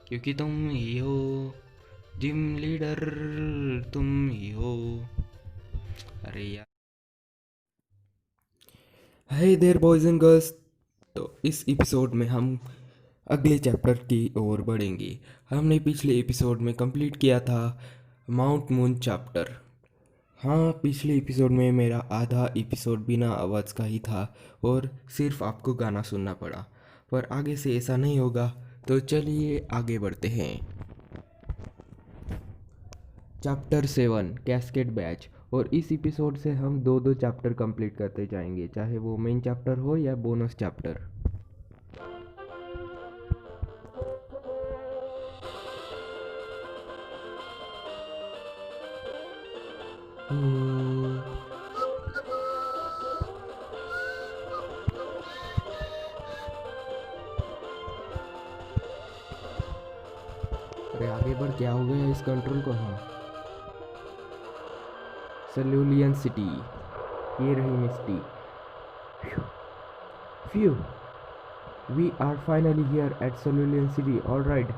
क्योंकि तुम ही हो जिम लीडर, तुम ही हो। अरे यार, hey there boys and girls. तो इस एपिसोड में हम अगले चैप्टर की ओर बढ़ेंगे। हमने पिछले एपिसोड में कंप्लीट किया था माउंट मून चैप्टर। हाँ, पिछले एपिसोड में मेरा आधा एपिसोड बिना आवाज़ का ही था और सिर्फ आपको गाना सुनना पड़ा, पर आगे से ऐसा नहीं होगा। तो चलिए आगे बढ़ते हैं। Chapter 7 cascade batch. और इस एपिसोड से हम दो दो चैप्टर कंप्लीट करते जाएंगे, चाहे वो मेन चैप्टर हो या बोनस चैप्टर। अरे आगे बढ़, क्या हो गया इस कंट्रोल को? हाँ, सल्यूलियन सिटी, ये रही Misty. Phew, we are finally here at Cerulean City. Alright,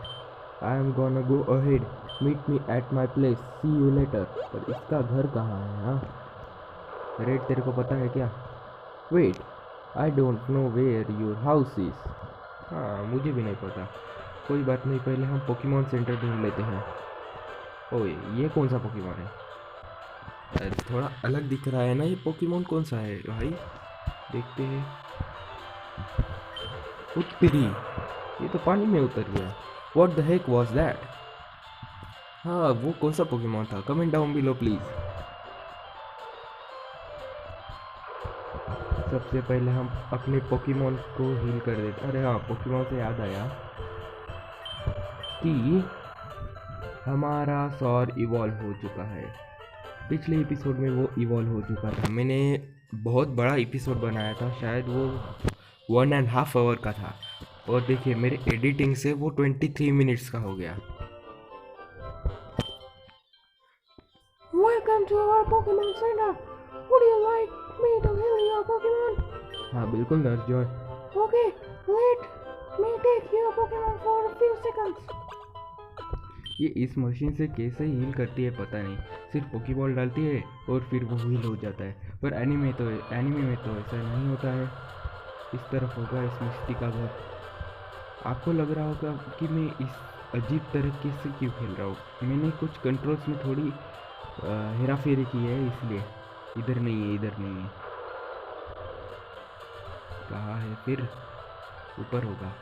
I am gonna go ahead. Meet me at my place. See you later. पर इसका घर कहाँ है? हाँ, रेड, तेरे को पता है क्या? Wait, I don't know where your house is. हाँ, मुझे भी नहीं पता। कोई बात नहीं, पहले हम पोकेमॉन सेंटर ढूंढ लेते हैं। ओए, ये कौन सा पोकेमॉन है? थोड़ा अलग दिख रहा है ना, ये पोकेमॉन कौन सा है भाई? देखते हैं। उत्तरी, ये तो पानी में उतर गया। What the heck was that? हाँ, वो कौन सा पोकेमॉन था? Comment down below please. सबसे पहले हम अपने पोकेमॉन को हील कर देते। अरे हाँ, पोकेमॉन से याद आया कि हमारा सौर इवॉल्व हो चुका है। पिछले एपिसोड में वो इवॉल्व हो चुका था। मैंने बहुत बड़ा एपिसोड बनाया था, शायद वो 1.5 आवर का था, और देखिए मेरे एडिटिंग से वो 23 मिनट्स का हो गया। Welcome to our Pokemon Center. Would you like me to heal your Pokemon? हाँ बिल्कुल nurse Joy. Okay, let me take your Pokemon for a few seconds. ये इस मशीन से कैसे हील करती है पता नहीं, सिर्फ पोकेबॉल डालती है और फिर वो हील हो जाता है। पर एनीमे में तो ऐसा नहीं होता है। इस तरफ होगा इस मिस्टी का घर। आपको लग रहा होगा कि मैं इस अजीब तरीके से क्यों खेल रहा हूँ। मैंने कुछ कंट्रोल्स में थोड़ी हेरा फेरी की है, इसलिए। इधर नहीं है, इधर नहीं है। कहाँ है फिर? ऊपर होगा।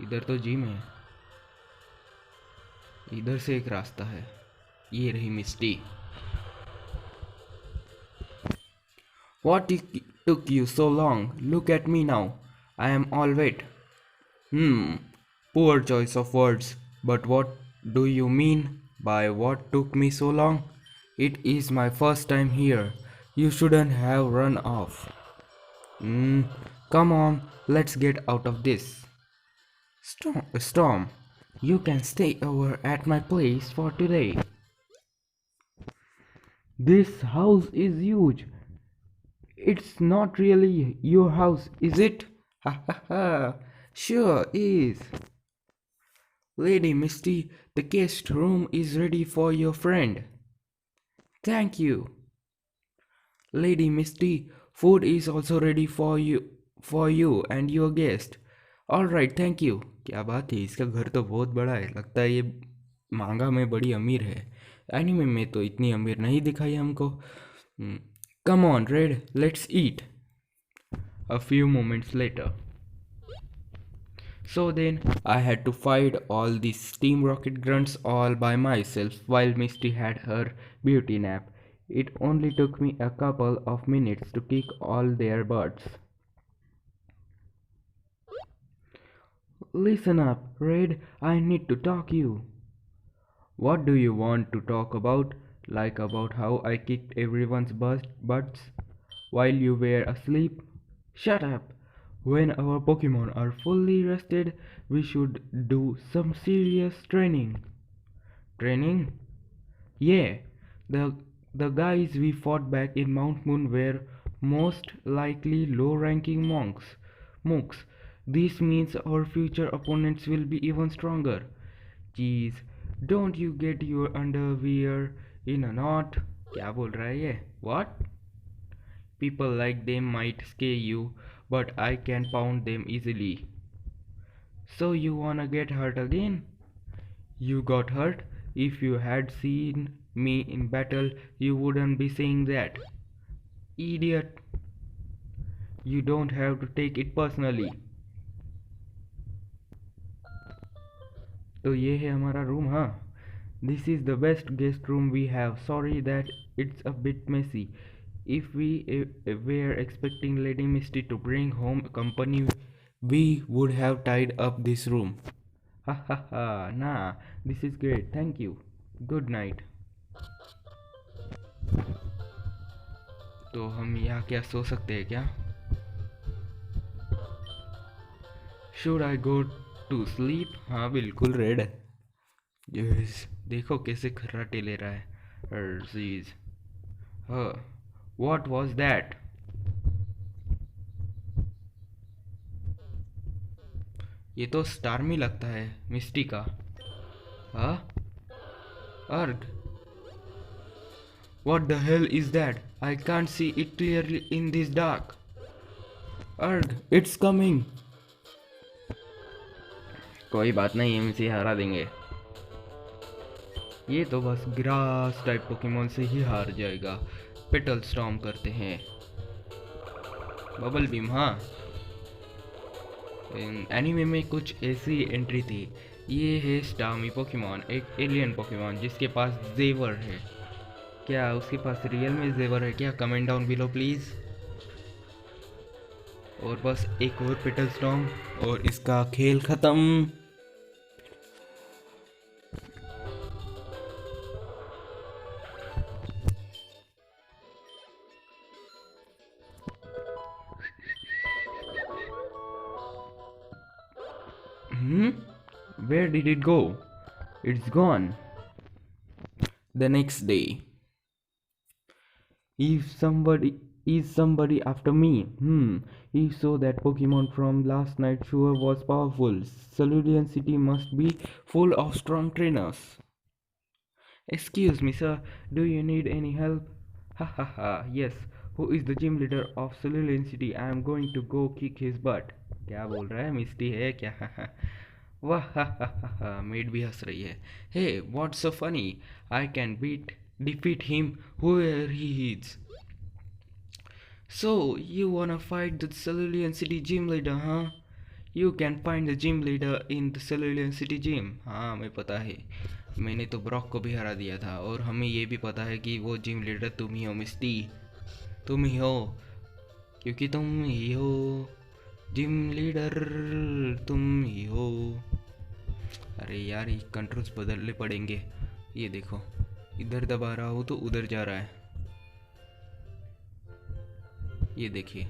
इधर तो जिम है, इधर से एक रास्ता है। ये रही मिस्टी। What took you so long? Look at me now. I am all wet. Hmm, poor choice of words. But what do you mean by what took me so long? It is my first time here. You shouldn't have run off. Hmm, come on, let's get out of this. Storm, you can stay over at my place for today. This house is huge. It's not really your house, is it? Ha ha ha. Sure is. Lady Misty, the guest room is ready for your friend. Thank you. Lady Misty, food is also ready for you and your guest. All right, thank you. क्या बात है, इसका घर तो बहुत बड़ा है। लगता है ये मांगा में बड़ी अमीर है। एनीमे में तो इतनी अमीर नहीं दिखाई हमको। Come on, Red, let's eat. A few moments later. So then, I had to fight all these steam rocket grunts all by myself while Misty had her beauty nap. It only took me a couple of minutes to kick all their butts. Listen up, Red, I need to talk you. What do you want to talk about? Like about how I kicked everyone's butts while you were asleep? Shut up! When our Pokemon are fully rested, we should do some serious training. Training? Yeah, the the guys we fought back in Mount Moon were most likely low-ranking monks. Mooks. This means our future opponents will be even stronger. Jeez, don't you get your underwear in a knot? क्या बोल रहा है ये? What? People like them might scare you, but I can pound them easily. So you wanna get hurt again? You got hurt? If you had seen me in battle, you wouldn't be saying that. Idiot. You don't have to take it personally. तो ये है हमारा room हाँ. This is the best guest room we have. Sorry that it's a bit messy. If we were expecting Lady Misty to bring home company, we would have tied up this room. Ha ha ha. Nah, this is great. Thank you. Good night. तो हम यहाँ क्या सो सकते हैं क्या? Should I go to sleep? हाँ बिल्कुल red है. Yes. देखो कैसे खर्राटे ले रहा है. Jeez. What was that? ये तो स्टार्मी लगता है मिस्टी का. हाँ? अर्ग. What the hell is that? I can't see it clearly in this dark. Arg, it's coming. कोई बात नहीं, हम इसे हरा देंगे. ये तो बस ग्रास टाइप पोकेमोन से ही हार जाएगा. पेटल स्टॉर्म करते हैं. बबल बीम हाँ. एनीमे में कुछ ऐसी एंट्री थी. ये है स्टार्मी पोकेमोन, एक एलियन पोकेमोन जिसके पास जेवर है. क्या उसके पास रियल में जेवर है क्या? Comment down below please. और बस एक और पेटल स्टॉर्म और इसका खेल ख़त्म. Where did it go? It's gone. The next day. If somebody after me? If so, that Pokemon from last night sure was powerful. Cerulean City must be full of strong trainers. Excuse me, sir. Do you need any help? Ha ha ha. Yes. Who is the gym leader of Cerulean City? I am going to go kick his butt. क्या बोल रहा है? मिस्टी है क्या? वाह हा हा हा हा. मेड भी हंस रही है. Hey, what's so funny? I can defeat him whoever he is. So, you wanna fight the Cerulean City gym leader, huh? You can find the gym leader in the Cerulean City gym. हाँ मैं पता है. मैंने तो Brock को भी हरा दिया था और हमें ये भी पता है कि वो जिम लीडर तुम ही हो मिस्टी. तुम ही हो. क्योंकि तुम ही हो जिम लीडर. तुम ही हो. अरे यार ये कंट्रोल्स बदलने पड़ेंगे. ये देखो इधर दबा रहा हो तो उधर जा रहा है. ये देखिए.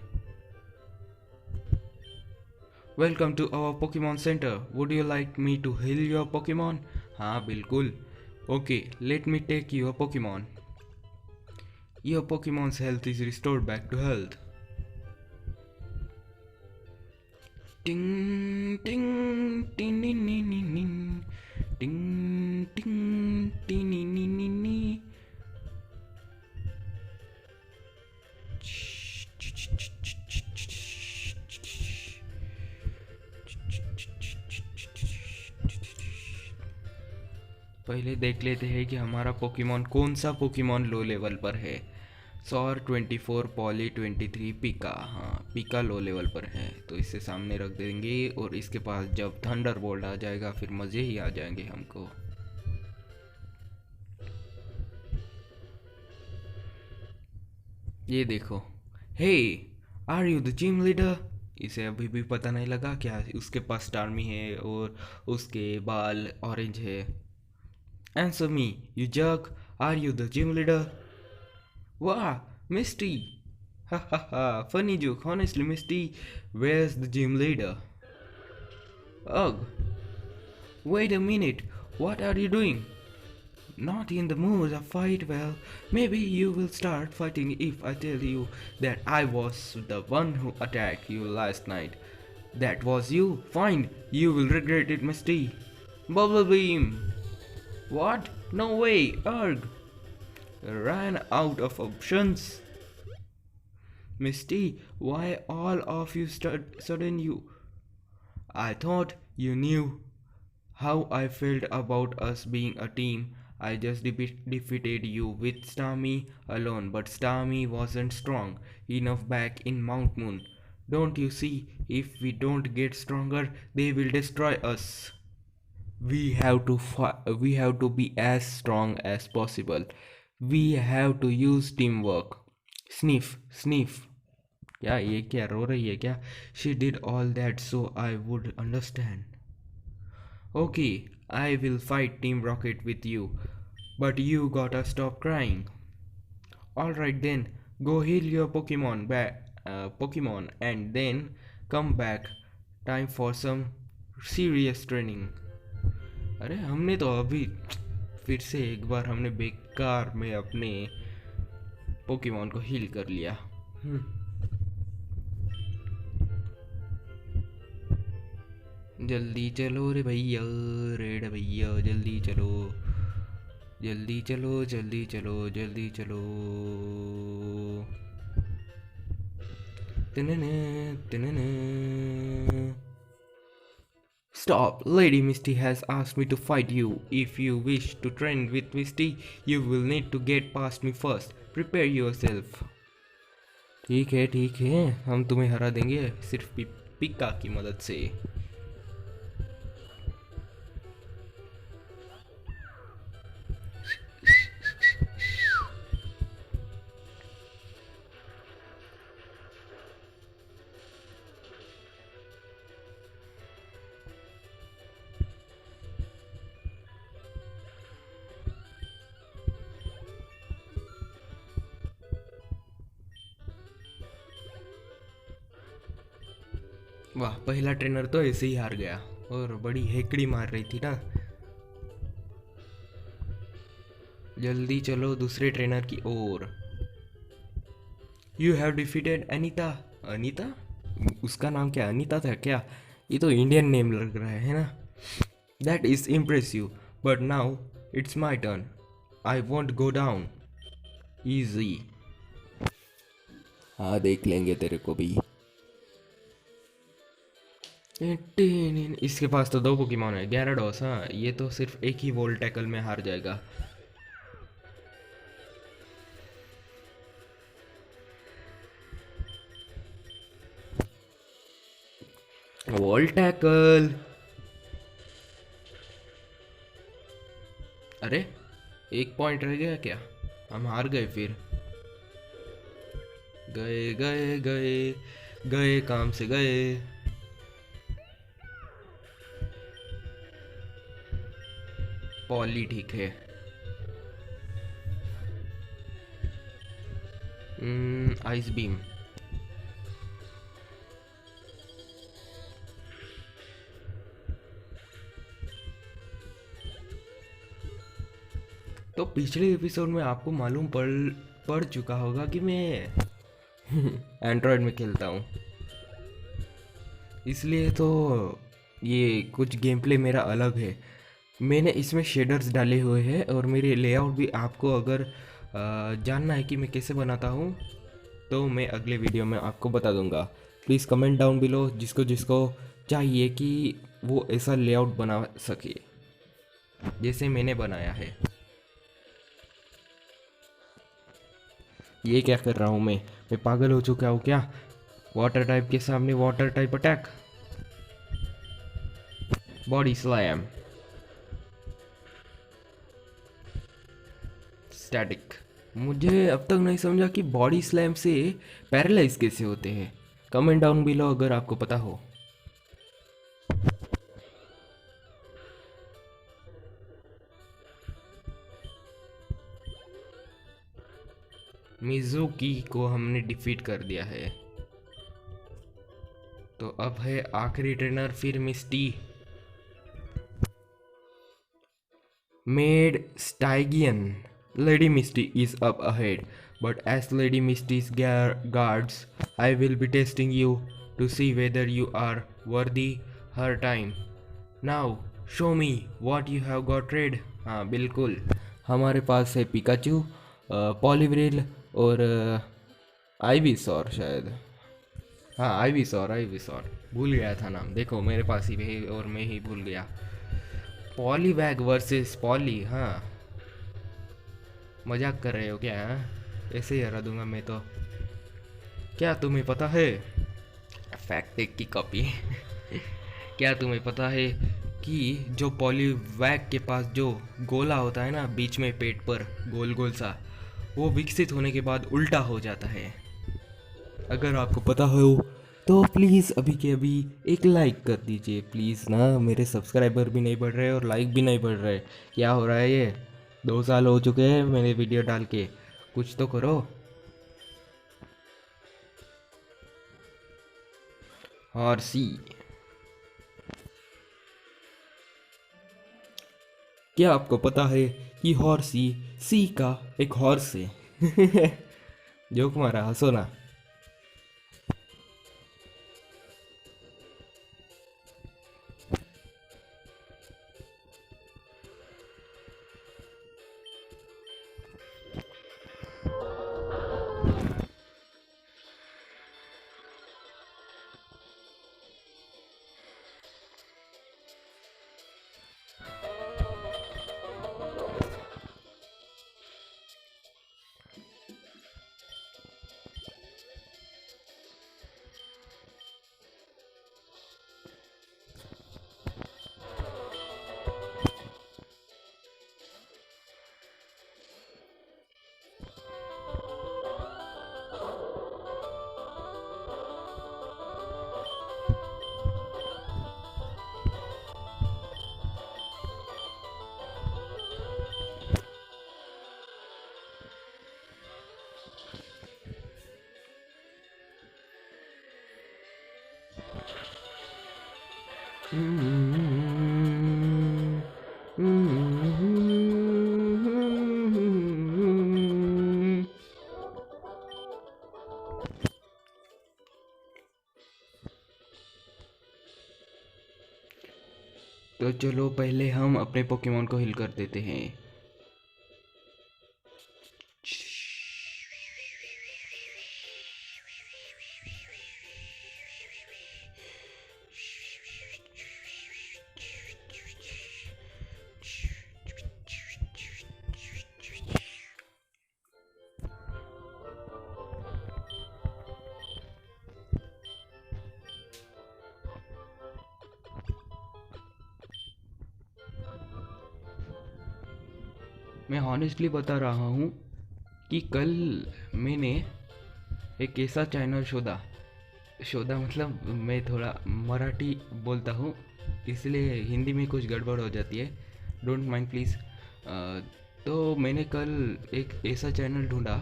Welcome to our Pokemon centre. Would you like me to heal your Pokemon? हाँ बिल्कुल. Okay let me take your Pokemon. Your Pokemon's health is restored back to health. टिंग टिंग टिंग नी नी नी नी. टिंग टिंग टिंग नी नी नी नी. पहले देख लेते हैं कि हमारा पोकेमॉन कौन सा पोकेमॉन लो लेवल पर है. सॉर 24, पॉली 23, पिका. हाँ पिका लो लेवल पर है तो इसे सामने रख देंगे और इसके पास जब थंडर बोल्ट आ जाएगा फिर मज़े ही आ जाएंगे हमको. ये देखो. Hey are you the gym leader? इसे अभी भी पता नहीं लगा क्या उसके पास स्टार्मी है और उसके बाल ऑरेंज है. Answer me, you jerk. Are you the gym leader? Wow, Misty. Ha ha ha. Funny joke. Honestly, Misty, where's the gym leader? Ugh. Wait a minute. What are you doing? Not in the mood to fight. Well, maybe you will start fighting if I tell you that I was the one who attacked you last night. That was you. Fine. You will regret it, Misty. Bubble beam. What? No way. Urg. Ran out of options. Misty, why all of you sudden you? I thought you knew how I felt about us being a team. I just defeated you with Starmie alone, but Starmie wasn't strong enough back in Mount Moon. Don't you see? If we don't get stronger, they will destroy us. We have to be as strong as possible. We have to use teamwork. Sniff, sniff. क्या ये क्या रो रही है क्या? She did all that so I would understand. Okay, I will fight Team Rocket with you, but you gotta stop crying. Alright then, go heal your Pokemon and then come back. Time for some serious training. अरे हमने तो अभी फिर से एक बार हमने बेकार में अपने पोकेमॉन को हील कर लिया. जल्दी चलो रे भैया, रेड भैया, जल्दी चलो, जल्दी चलो, जल्दी चलो, जल्दी चलो. Stop! Lady Misty has asked me to fight you. If you wish to train with Misty, you will need to get past me first. Prepare yourself. ठीक है, हम तुम्हें हरा देंगे सिर्फ पिक्का की मदद से. वाह, पहला ट्रेनर तो ऐसे ही हार गया और बड़ी हेकड़ी मार रही थी ना. जल्दी चलो दूसरे ट्रेनर की ओर. You have defeated Anita. Anita? उसका नाम क्या अनीता था क्या? ये तो इंडियन नेम लग रहा है ना. That is impressive, but now it's my turn. I want go down easy. हाँ, देख लेंगे तेरे को भी. इसके पास तो दो पोकेमॉन है. gyarados. हाँ, ये तो सिर्फ एक ही वोल्ट टैकल में हार जाएगा. Volt tackle. अरे, एक पॉइंट रह गया क्या? हम हार गए फिर. गए गए गए गए, काम से गए. पॉली ठीक है. Ice beam. तो पिछले एपिसोड में आपको मालूम पड़ चुका होगा कि मैं एंड्रॉयड में खेलता हूँ, इसलिए तो ये कुछ गेम प्ले मेरा अलग है. मैंने इसमें शेडर्स डाले हुए हैं और मेरे लेआउट भी आपको अगर जानना है कि मैं कैसे बनाता हूँ तो मैं अगले वीडियो में आपको बता दूंगा. प्लीज़ कमेंट डाउन बिलो जिसको जिसको चाहिए कि वो ऐसा लेआउट बना सके जैसे मैंने बनाया है. ये क्या कर रहा हूँ मैं पागल हो चुका हूँ क्या? वाटर टाइप के सामने water type attack. Body slam. Static. मुझे अब तक नहीं समझा कि बॉडी स्लैम से पैरालाइज कैसे होते हैं. कमेंट डाउन बिलो अगर आपको पता हो. मिजुकी को हमने डिफीट कर दिया है. तो अब है आखिरी ट्रेनर, फिर मिस्टी. Made स्टाइगियन. Lady Misty is up ahead, but as Lady Misty's guards, I will be testing you. to see whether you are worthy her time. Now show me what you have got red. हाँ बिल्कुल, हमारे पास है Pikachu, पॉलीव्रिल और आइवीसॉर शायद। हाँ आइवीसॉर, आइवीसॉर भूल गया था नाम, देखो मेरे पास ही है और मैं ही भूल गया। पॉलीवैग वर्सेस पॉली, हाँ मजाक कर रहे हो क्या? हाँ ऐसे ही हरा दूंगा मैं तो। क्या तुम्हें पता है, फैक्ट टेक की कॉपी क्या तुम्हें पता है कि जो पॉलीवैग के पास जो गोला होता है ना बीच में पेट पर गोल गोल सा, वो विकसित होने के बाद उल्टा हो जाता है। अगर आपको पता हो तो प्लीज़ अभी के अभी एक लाइक कर दीजिए प्लीज़ ना, मेरे सब्सक्राइबर भी नहीं बढ़ रहे और लाइक भी नहीं बढ़ रहे। क्या हो रहा है ये? 2 साल हो चुके हैं मैंने वीडियो डाल के, कुछ तो करो। और सी, क्या आपको पता है कि हॉर्सी सी का एक हॉर्स है जोक मारा, हंसो ना। तो चलो पहले हम अपने पोकेमोन को हिल कर देते हैं। मैं हॉनेस्टली बता रहा हूँ कि कल मैंने एक ऐसा चैनल शोधा, शोधा मतलब मैं थोड़ा मराठी बोलता हूँ इसलिए हिंदी में कुछ गड़बड़ हो जाती है, डोंट माइंड प्लीज़। तो मैंने कल एक ऐसा चैनल ढूंढा,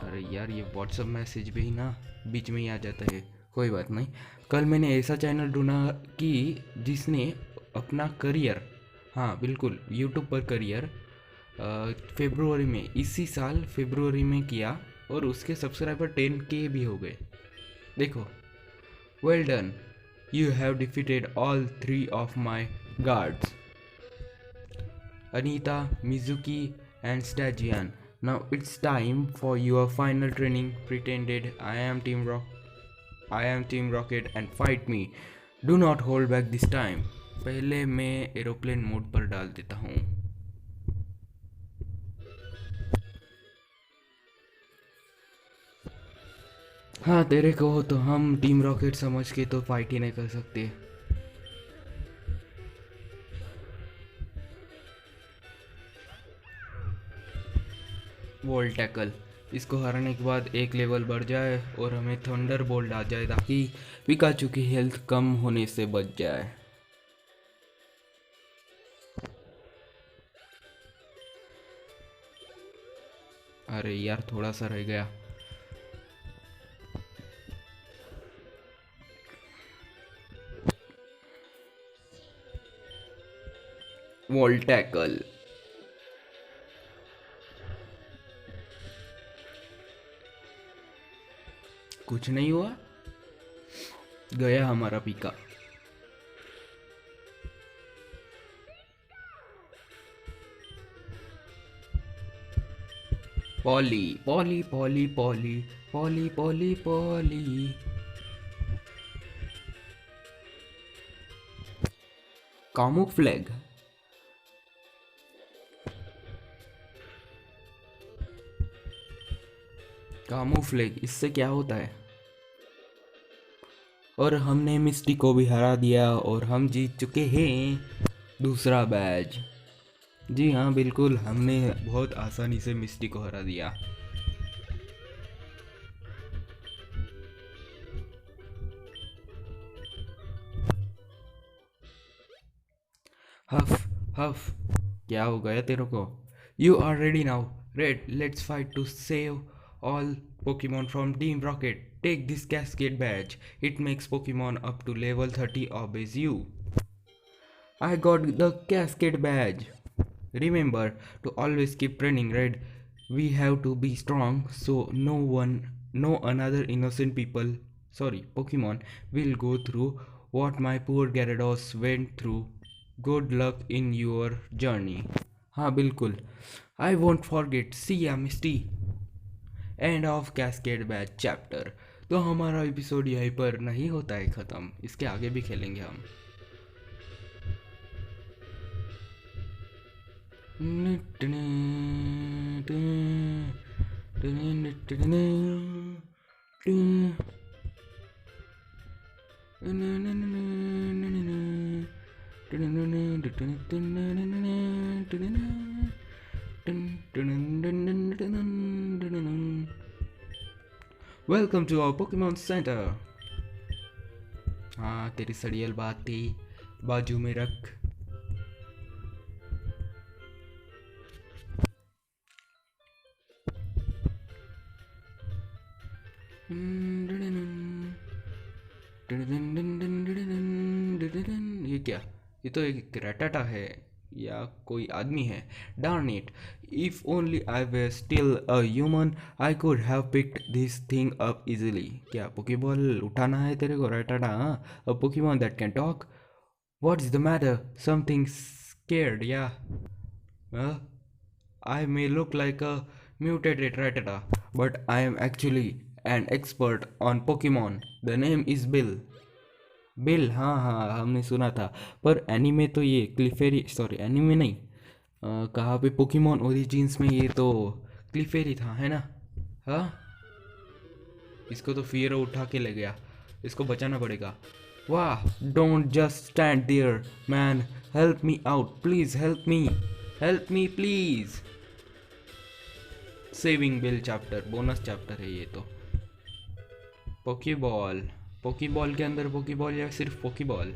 अरे यार ये व्हाट्सअप मैसेज भी ना बीच में ही आ जाता है, कोई बात नहीं। कल मैंने ऐसा चैनल ढूंढा कि जिसने अपना करियर, हाँ बिल्कुल यूट्यूब पर करियर फेब्रुवरी में, इसी साल फेब्रुवरी में किया और उसके सब्सक्राइबर 10K भी हो गए। देखो, well done, you have defeated all 3 of my guards, Anita, Mizuki and Stajian. Now it's time for your final training. Pretended I am Team Rocket and fight me. Do not hold back this time. पहले मैं aeroplane mode पर डाल देता हूँ। हाँ तेरे को तो हम टीम रॉकेट समझ के तो फाइट ही नहीं कर सकते। वॉल टैकल, इसको हराने के बाद एक लेवल बढ़ जाए और हमें थंडर बोल्ट आ जाए ताकि पिकाचू की हेल्थ कम होने से बच जाए। अरे यार थोड़ा सा रह गया। वॉल टैकल, कुछ नहीं हुआ, गया हमारा Pika. Poli Poli Poli Poli Poli Poli Poli. Camouflage, camouflage, इससे क्या होता है? और हमने मिस्टी को भी हरा दिया और हम जीत चुके हैं दूसरा बैच। जी हाँ बिल्कुल, हमने बहुत आसानी से मिस्टी को हरा दिया। हफ हफ, क्या हो गया तेरे को? You are ready now, Red, let's fight to save all Pokemon from Team Rocket. Take this Cascade badge. It makes Pokemon up to level 30 obeys you. I got the Cascade badge. Remember to always keep training, Red. We have to be strong so no another innocent people, sorry, Pokemon will go through what my poor Gyarados went through. Good luck in your journey. हाँ बिल्कुल, I won't forget. See ya, Misty. End of cascade batch chapter. तो हमारा episode यहीं पर नहीं होता है ख़त्म, इसके आगे भी खेलेंगे हम। Welcome to our Pokemon centre. हाँ, तेरी सड़ियल बातें बाजू में रख। ये क्या? ये तो एक रटाटा है या कोई आदमी है। Darn it, if only I were still a human I could have picked this thing up easily. क्या पोकेबॉल उठाना है तेरे को रटाटा? हाँ, a Pokemon that can talk. What is the matter? Something scared या? I may look like a mutated Rattata, but I am actually an expert on Pokemon. The name is Bill. Bill, हाँ हाँ हमने सुना था, पर anime तो ये क्लिफेरी, sorry anime नहीं, कहाँ पे पोकेमॉन ओरिजिन्स में ये तो क्लिफेरी था, है ना? हाँ, इसको तो फियर उठा के ले गया, इसको बचाना पड़ेगा। वाह, don't just stand there man, help me out please, help me please. Saving Bill chapter, bonus chapter है ये तो। पोकीबॉल, पोकीबॉल के अंदर पोकीबॉल या सिर्फ पोकीबॉल?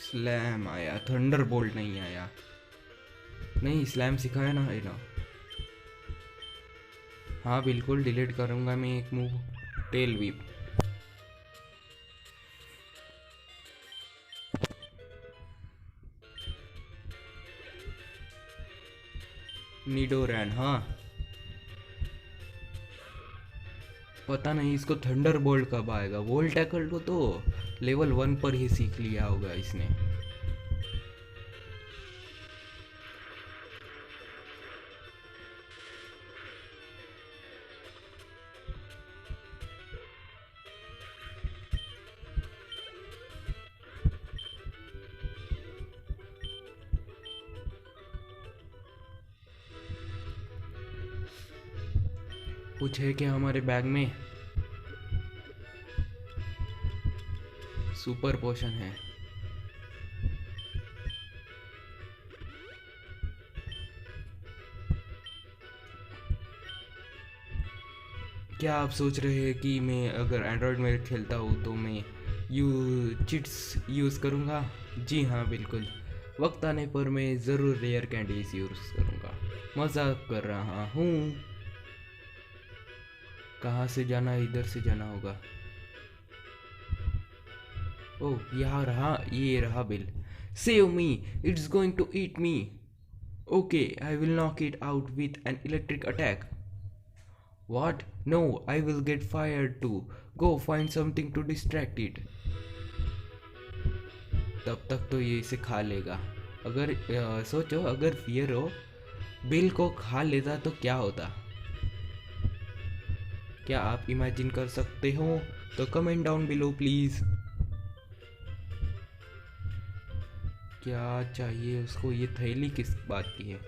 स्लैम आया, थंडर बोल्ट नहीं आया। नहीं, स्लैम सिखाया ना, है ना? हाँ बिल्कुल, डिलीट करूँगा मैं एक मूव, टेल व्हीप। निडोरैन, हाँ पता नहीं इसको थंडर बोल्ट कब आएगा। वोल्ट टैकल को तो लेवल 1 पर ही सीख लिया होगा इसने। कुछ है क्या हमारे बैग में? सुपर पोशन है। क्या आप सोच रहे हैं कि मैं अगर एंड्रॉयड में खेलता हूँ तो मैं चिट्स यूज़ करूँगा? जी हाँ, बिल्कुल। वक्त आने पर मैं ज़रूर रेयर कैंडीज यूज़ करूँगा। मजाक कर रहा हूँ। कहाँ से जाना है? इधर से जाना होगा। ओह, यहाँ रहा, ये रहा Bill. Save me, it's going to eat me. Okay, I will knock it out with an electric attack. What? No, I will get fired too. Go find something to distract it. तब तक तो ये इसे खा लेगा। अगर सोचो, अगर फियर हो बिल को खा लेता तो क्या होता? क्या आप इमेजिन कर सकते हो? तो कमेंट डाउन बिलो प्लीज। क्या चाहिए उसको? ये थैली किस बात की है?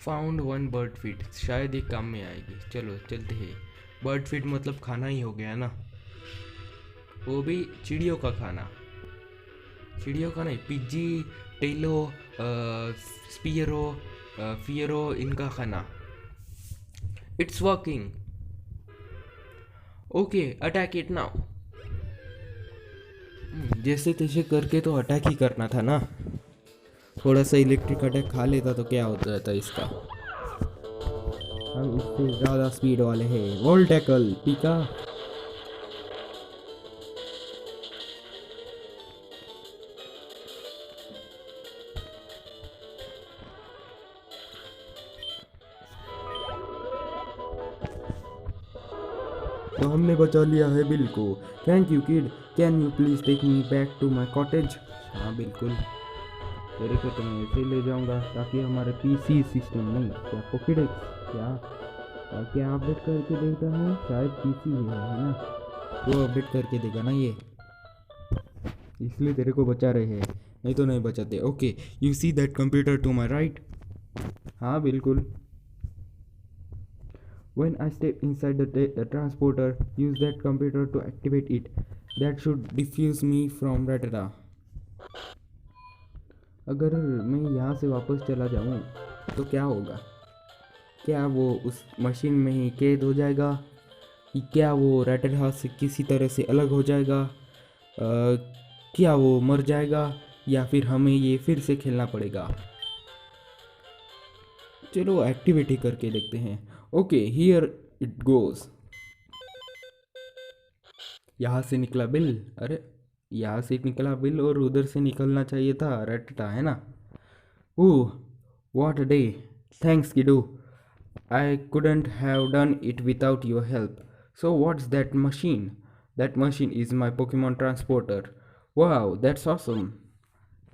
फाउंड वन बर्ड फीड, शायद ये काम में आएगी। चलो चलते हैं। बर्ड फीड मतलब खाना ही हो गया ना, वो भी चिड़ियों का खाना। चिड़ियों का नहीं, पिजी, टेलो, स्पीरो, फियरो, इनका खाना। It's working. Okay, attack it now. जैसे तैसे करके तो अटैक ही करना था ना। थोड़ा सा इलेक्ट्रिक अटैक खा लेता तो क्या होता था इसका। हम इससे ज़्यादा स्पीड वाले हैं। वॉल टैकल, पीका। तो हमने बचा लिया है बिल को। Thank you kid, can you please take me back to my cottage? हाँ बिल्कुल, तेरे को तो मैं ऐसे ही ले जाऊंगा ताकि हमारे पीसी सिस्टम नहीं, क्या पॉकेडेक्स, क्या अपडेट करके देता है? शायद पीसी है ना, वो अपडेट करके देगा ना ये, इसलिए तेरे को बचा रहे हैं, नहीं तो नहीं बचाते। Okay, you see that computer to my right? हाँ बिल्कुल। When I step inside the transporter, use that computer to activate it. That should defuse me from Ratata. अगर मैं यहाँ से वापस चला जाऊँ तो क्या होगा? क्या वो उस मशीन में ही कैद हो जाएगा? क्या वो रैटटा से किसी तरह से अलग हो जाएगा? क्या वो मर जाएगा या फिर हमें ये फिर से खेलना पड़ेगा? चलो एक्टिविटी करके देखते हैं। Okay, here it goes. यहाँ से निकला बिल। अरे, यहाँ से निकला बिल और उधर से निकलना चाहिए था रैटटा, है ना? ओह, व्हाट अ डे। थैंक्स किडो, आई couldn't have done it without your help. So what's that machine? That machine is my Pokemon transporter. Wow, that's awesome.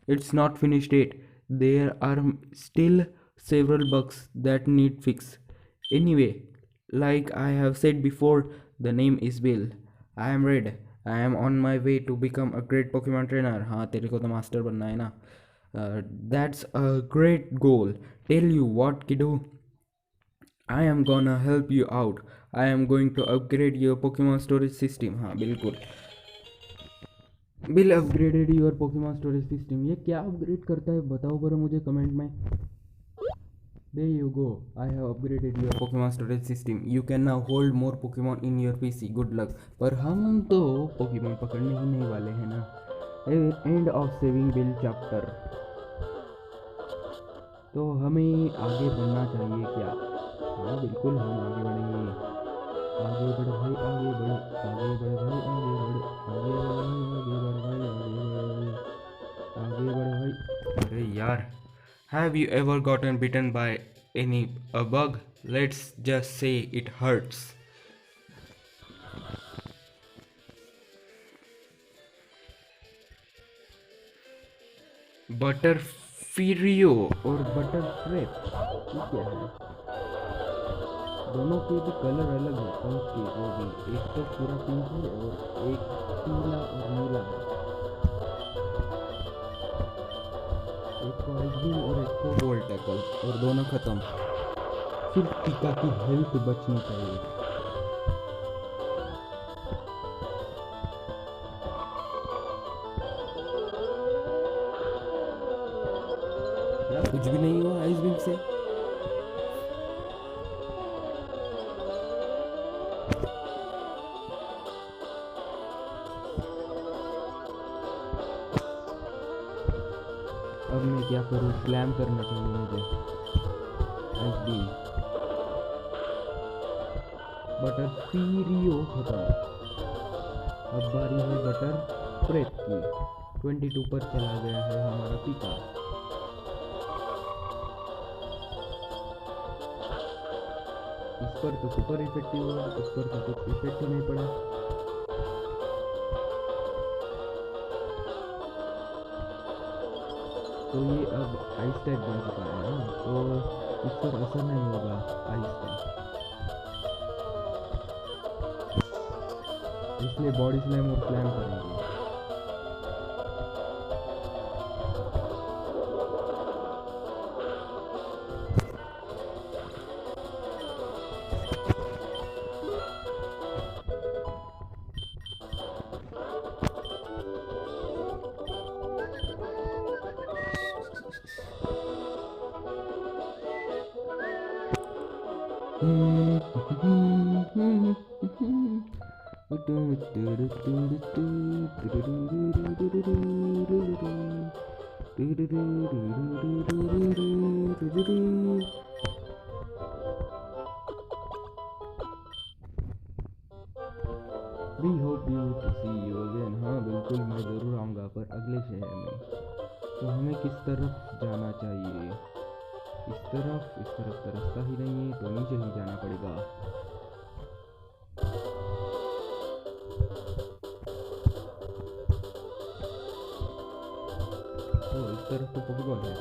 It's not finished yet. There are still several bugs that need fix. Anyway, like I have said before, the name is Bill. I am Red. I am on my way to become a great Pokemon trainer. हाँ, तेरे को तो master बनना है ना. That's a great goal. Tell you what, kiddo. I am gonna help you out. I am going to upgrade your Pokemon storage system. हाँ बिल्कुल. Bill upgraded your Pokemon storage system. ये क्या अपग्रेड करता है बताओ बरो मुझे कमेंट में। There you go. I have upgraded your Pokemon storage system. You can now hold more Pokemon in your PC. Good luck. पर हम तो पोकेमॉन पकड़ने ही नहीं वाले हैं ना। End of saving Bill chapter. तो हमें आगे बढ़ना चाहिए क्या? हाँ बिल्कुल, हम आगे बढ़ेंगे। आगे बढ़ भाई, आगे बढ़, आगे बढ़ भाई, आगे बढ़, आगे बढ़ भाई, आगे बढ़ भाई। अरे यार, have you ever gotten bitten by a bug? Let's just say it hurts. बटरफ्रीओ और बटरफ्रेप, ये क्या है? दोनों के भी कलर अलग है पंख के, वो भी एक तो पूरा पिंक है और एक पीला और नीला है। एक को आइसबीम और एक को वॉल टैकल, और दोनों खत्म। सिर्फ टीका की हेल्थ बचनी चाहिए। कुछ भी नहीं हुआ आइस बीम से। अब मैं क्या करूँ, स्लैम करना चाहिए मुझे आइस बीम। बटर सीरियो खत्म। अब बारी है बटर प्रेप की। 22 पर चला गया है हमारा पिका। इस पर तो सुपर इफेक्टिव हुआ, उस पर तो कुछ इफेक्ट ही नहीं पड़ा। तो ये अब आइस टाइप बन चुका है ना, तो इस पर असर नहीं होगा आइस का, इसलिए बॉडी स्लैम और स्लैम करेंगे। We hope you to see you again। हाँ बिल्कुल, मैं ज़रूर आऊँगा, पर अगले शहर में। तो हमें किस तरफ जाना चाहिए? इस तरफ तो रास्ता ही नहीं है, तो नीचे ही जाना पड़ेगा। तो इस तरफ तो पोकेमॉन है।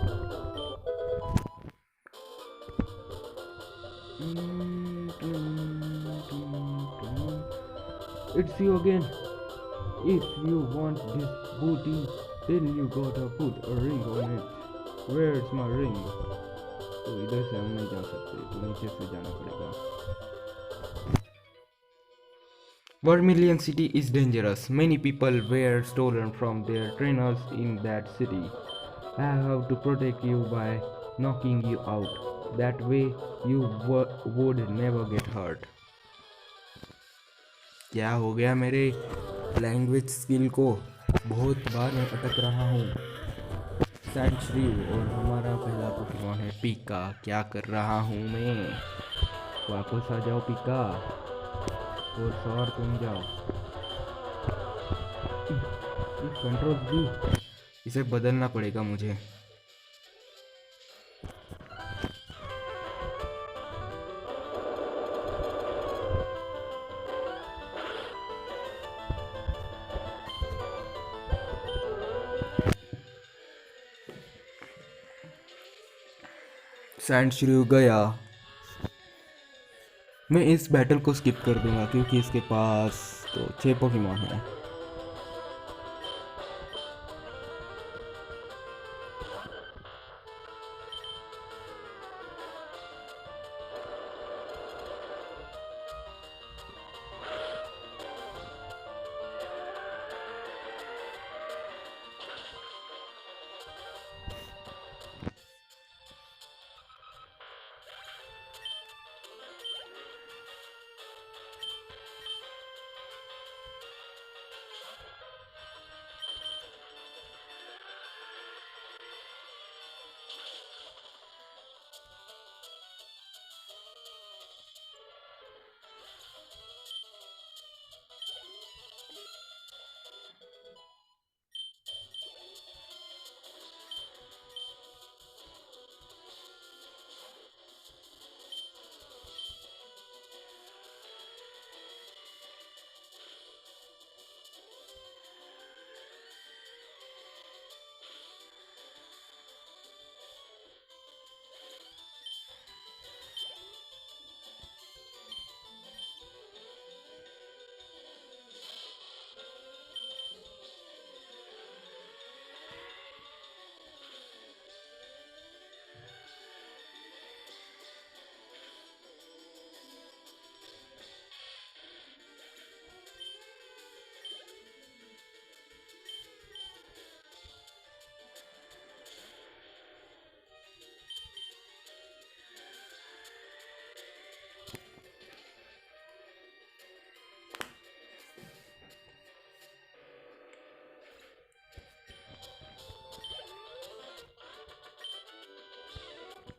It's you again। If you want this booty, then you gotta put a ring on it। Where's my ring? तो इधर से हम नहीं जा सकते, तो नीचे से जाना पड़ेगा। Vermilion City is dangerous। Many people were stolen from their trainers in that city। I have to protect you by knocking you out। That way you would never get hurt। क्या हो गया मेरे लैंग्वेज स्किल को? बहुत बार मैं अटक रहा हूँ। सैंचुरी और हमारा पहला पोकेमॉन है पीका। क्या कर रहा हूँ मैं? वापस आ जाओ पीका, और सवार तुम जाओ। कंट्रोल भी, इसे बदलना पड़ेगा मुझे। सैंचुरी गया। मैं इस बैटल को स्किप कर दूंगा क्योंकि इसके पास तो 6 पोकेमॉन है।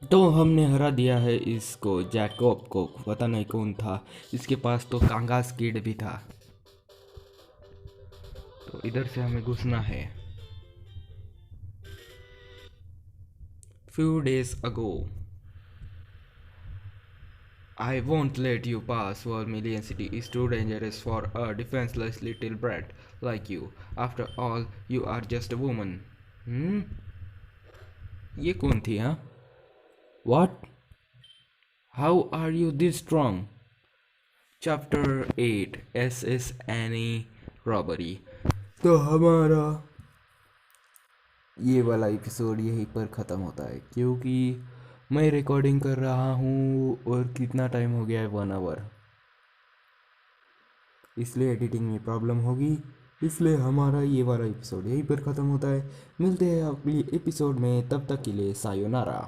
तो हमने हरा दिया है इसको, जैकब को। पता नहीं कौन था, इसके पास तो कांगास किड भी था। तो इधर से हमें घुसना है। Few days ago, I won't let you pass. Vermilion City is too dangerous for a defenseless little brat like you. After all, you are just a woman. Hmm? ये कौन थी हाँ? What? How are you this strong? Chapter 8 SS Annie Robbery। तो हमारा ये वाला episode यहीं पर ख़त्म होता है, क्योंकि मैं रिकॉर्डिंग कर रहा हूँ और कितना टाइम हो गया है, 1 आवर। इसलिए एडिटिंग में प्रॉब्लम होगी, इसलिए हमारा ये वाला एपिसोड यहीं पर ख़त्म होता है। मिलते हैं अगली एपिसोड में, तब तक के लिए सायोनारा।